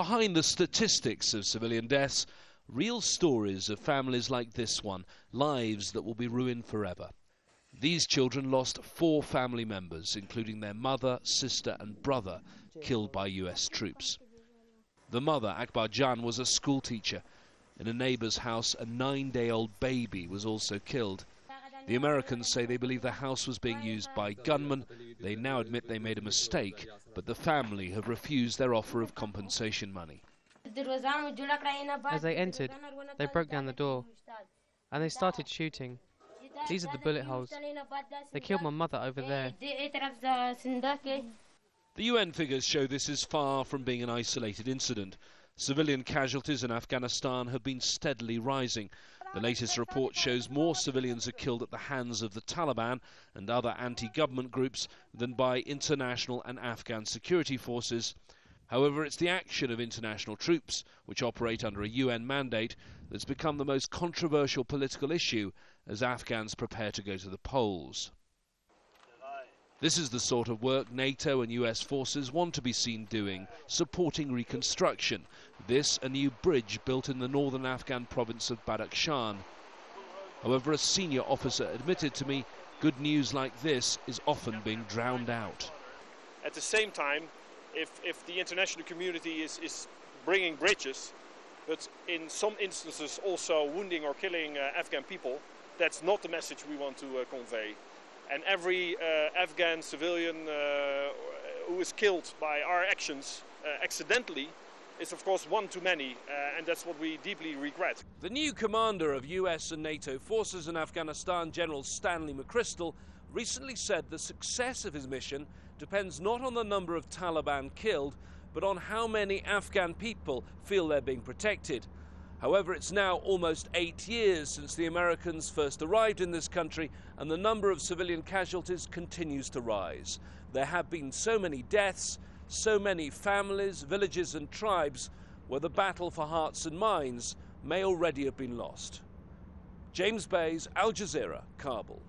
behind the statistics of civilian deaths, real stories of families like this one, lives that will be ruined forever. These children lost 4 family members, including their mother, sister and brother, killed by US troops. The mother, Akbar Jan, was a school teacher. In a neighbour's house, a 9-day-old baby was also killed. The Americans say they believe the house was being used by gunmen. They now admit they made a mistake, but the family have refused their offer of compensation money. As they entered, they broke down the door, and they started shooting. These are the bullet holes. They killed my mother over there. The UN figures show this is far from being an isolated incident. Civilian casualties in Afghanistan have been steadily rising. The latest report shows more civilians are killed at the hands of the Taliban and other anti-government groups than by international and Afghan security forces. However, it's the action of international troops, which operate under a UN mandate, that's become the most controversial political issue as Afghans prepare to go to the polls. This is the sort of work NATO and US forces want to be seen doing, supporting reconstruction. This, a new bridge built in the northern Afghan province of Badakhshan. However, a senior officer admitted to me, good news like this is often being drowned out. At the same time, if the international community is bringing bridges, but in some instances also wounding or killing Afghan people, that's not the message we want to convey. And every Afghan civilian who is killed by our actions accidentally is of course one too many, and that's what we deeply regret. The new commander of US and NATO forces in Afghanistan, General Stanley McChrystal, recently said the success of his mission depends not on the number of Taliban killed, but on how many Afghan people feel they're being protected. However, it's now almost 8 years since the Americans first arrived in this country, and the number of civilian casualties continues to rise. There have been so many deaths, so many families, villages and tribes where the battle for hearts and minds may already have been lost. James Bays, Al Jazeera, Kabul.